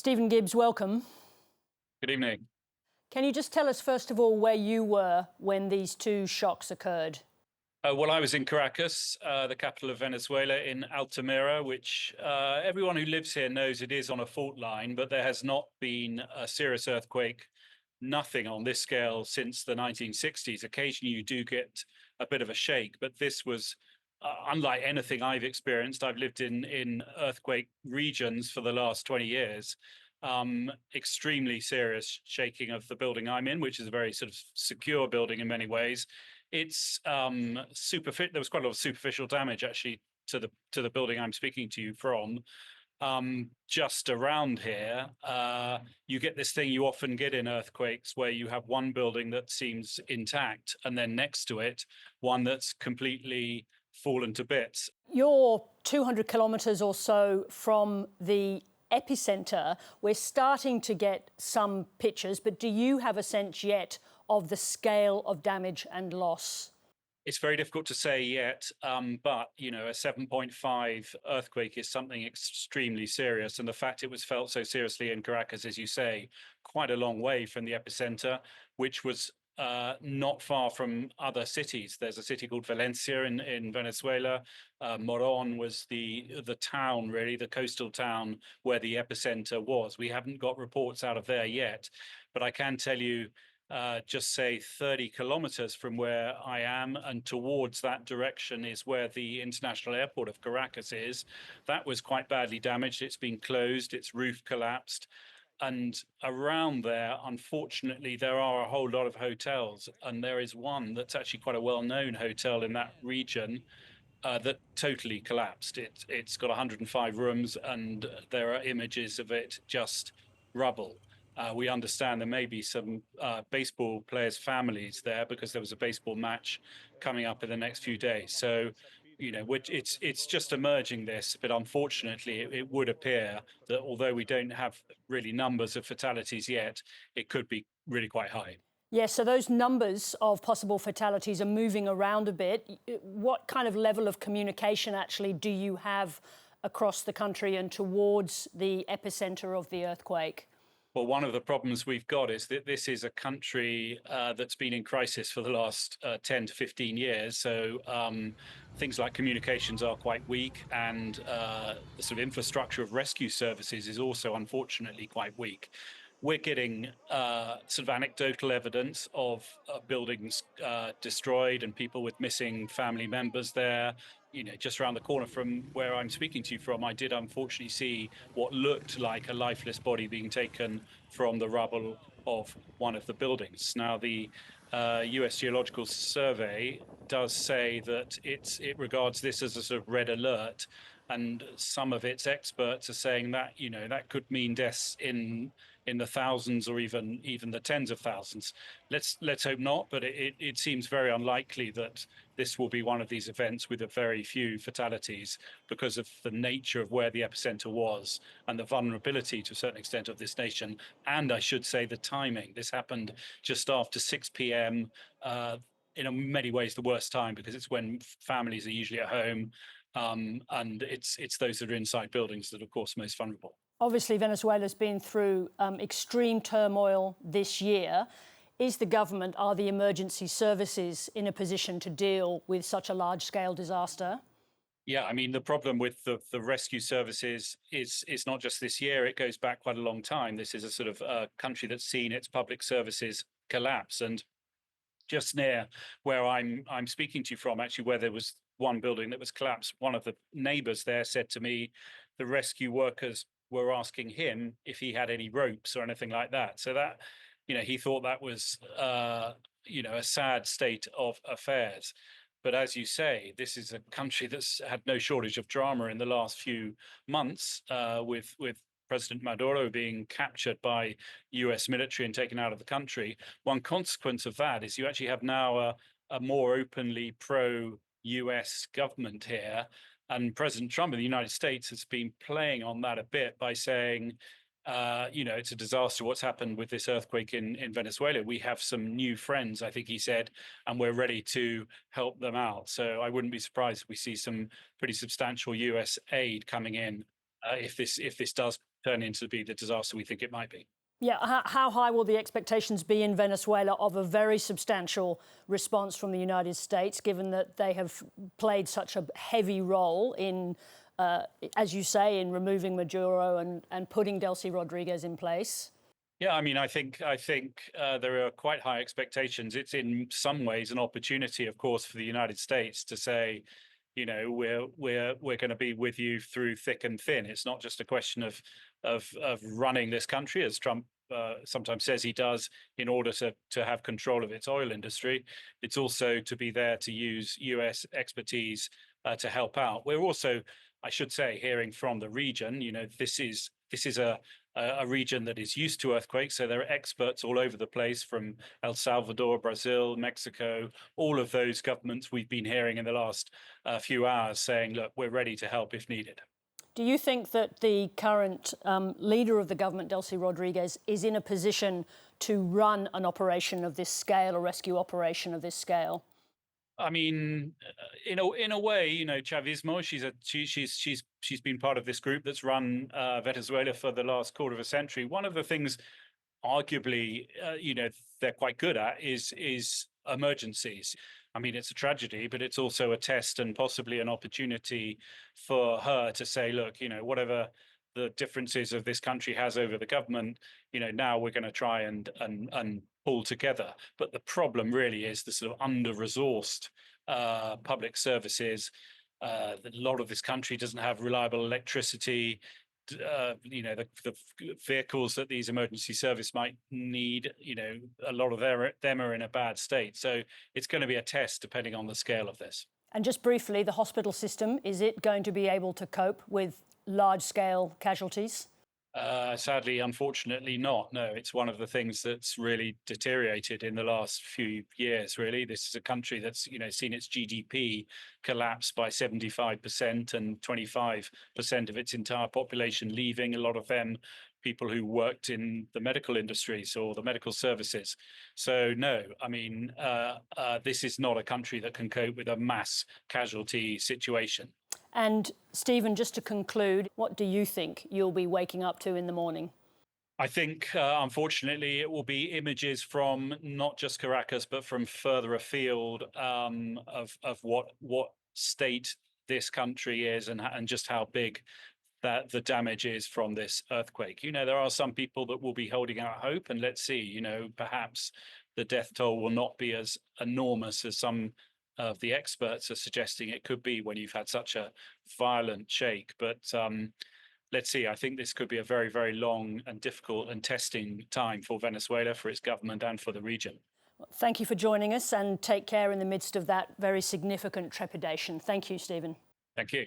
Stephen Gibbs, welcome. Good evening. Can you just tell us, first of all, where you were when these two shocks occurred? Well, I was in Caracas, the capital of Venezuela, in Altamira, which everyone who lives here knows it is on a fault line, but there has not been a serious earthquake, nothing on this scale since the 1960s. Occasionally you do get a bit of a shake, but this was unlike anything I've experienced. I've lived in earthquake regions for the last 20 years. Extremely serious shaking of the building I'm in, which is a very sort of secure building in many ways. It's superficial. There was quite a lot of superficial damage actually to the building I'm speaking to you from. Just around here, you get this thing you often get in earthquakes where you have one building that seems intact and then next to it, one that's completely fallen to bits. You're 200 kilometres or so from the epicenter. We're starting to get some pictures, but do you have a sense yet of the scale of damage and loss? It's very difficult to say yet, but you know, a 7.5 earthquake is something extremely serious, and the fact it was felt so seriously in Caracas, as you say, quite a long way from the epicenter, which was not far from other cities. There's a city called Valencia in Venezuela. Moron was the town, really, the coastal town where the epicenter was. We haven't got reports out of there yet, but I can tell you, just say 30 kilometers from where I am and towards that direction is where the international airport of Caracas is. That was quite badly damaged. It's been closed, its roof collapsed. And around there, unfortunately, there are a whole lot of hotels. And there is one that's actually quite a well-known hotel in that region that totally collapsed. It's got 105 rooms and there are images of it just rubble. We understand there may be some baseball players' families there because there was a baseball match coming up in the next few days. So, you know, it's just emerging this, but unfortunately, it would appear that although we don't have really numbers of fatalities yet, it could be really quite high. Yes, so those numbers of possible fatalities are moving around a bit. What kind of level of communication actually do you have across the country and towards the epicenter of the earthquake? Well, one of the problems we've got is that this is a country that's been in crisis for the last 10 to 15 years. So things like communications are quite weak, and the sort of infrastructure of rescue services is also unfortunately quite weak. We're getting sort of anecdotal evidence of buildings destroyed and people with missing family members there. You know, just around the corner from where I'm speaking to you from, I did unfortunately see what looked like a lifeless body being taken from the rubble of one of the buildings. Now, the US Geological Survey does say that it regards this as a sort of red alert, and some of its experts are saying that, you know, that could mean deaths in the thousands or even the tens of thousands. Let's hope not, but it seems very unlikely that this will be one of these events with a very few fatalities because of the nature of where the epicenter was and the vulnerability to a certain extent of this nation. And I should say the timing. This happened just after 6 p.m. In many ways the worst time because it's when families are usually at home. And it's those that are inside buildings that are, of course, most vulnerable. Obviously, Venezuela's been through extreme turmoil this year. Is the government, are the emergency services in a position to deal with such a large-scale disaster? Yeah, I mean, the problem with the rescue services is not just this year. It goes back quite a long time. This is a sort of country that's seen its public services collapse. And just near where I'm speaking to you from, actually, where there was one building that was collapsed, one of the neighbors there said to me, the rescue workers were asking him if he had any ropes or anything like that. So that, you know, he thought that was, you know, a sad state of affairs. But as you say, this is a country that's had no shortage of drama in the last few months, with President Maduro being captured by US military and taken out of the country. One consequence of that is you actually have now a more openly pro-US government here. And President Trump of the United States has been playing on that a bit by saying, you know, it's a disaster what's happened with this earthquake in Venezuela. We have some new friends, I think he said, and we're ready to help them out. So I wouldn't be surprised if we see some pretty substantial US aid coming in if this does turn into be the disaster we think it might be. Yeah, how high will the expectations be in Venezuela of a very substantial response from the United States, given that they have played such a heavy role in, as you say, in removing Maduro and putting Delcy Rodriguez in place? Yeah, I mean, I think there are quite high expectations. It's in some ways an opportunity, of course, for the United States to say, you know, we're going to be with you through thick and thin. It's not just a question of running this country, as Trump sometimes says he does, in order to have control of its oil industry. It's also to be there to use US expertise to help out. We're also, I should say, hearing from the region. You know, this is a region that is used to earthquakes. So there are experts all over the place, from El Salvador, Brazil, Mexico, all of those governments we've been hearing in the last few hours saying, look, we're ready to help if needed. Do you think that the current leader of the government, Delcy Rodriguez, is in a position to run an operation of this scale, a rescue operation of this scale? I mean, in a way, you know, Chavismo. She's been part of this group that's run Venezuela for the last quarter of a century. One of the things, arguably, you know, they're quite good at is emergencies. I mean, it's a tragedy, but it's also a test and possibly an opportunity for her to say, look, you know, whatever the differences of this country has over the government, you know, now we're going to try and pull together. But the problem really is the sort of under-resourced public services. A lot of this country doesn't have reliable electricity. You know, the vehicles that these emergency service might need, you know, a lot of them are in a bad state. So it's going to be a test depending on the scale of this. And just briefly, the hospital system, is it going to be able to cope with large-scale casualties? Sadly, unfortunately not. No, it's one of the things that's really deteriorated in the last few years, really. This is a country that's, you know, seen its GDP collapse by 75% and 25% of its entire population leaving, a lot of them people who worked in the medical industries or the medical services. So no, I mean, this is not a country that can cope with a mass casualty situation. And Stephen, just to conclude, what do you think you'll be waking up to in the morning? I think, unfortunately, it will be images from not just Caracas, but from further afield of what state this country is and just how big that the damage is from this earthquake. You know, there are some people that will be holding out hope, and let's see, you know, perhaps the death toll will not be as enormous as some of the experts are suggesting it could be when you've had such a violent shake. But let's see, I think this could be a very, very long and difficult and testing time for Venezuela, for its government and for the region. Thank you for joining us, and take care in the midst of that very significant trepidation. Thank you, Stephen. Thank you.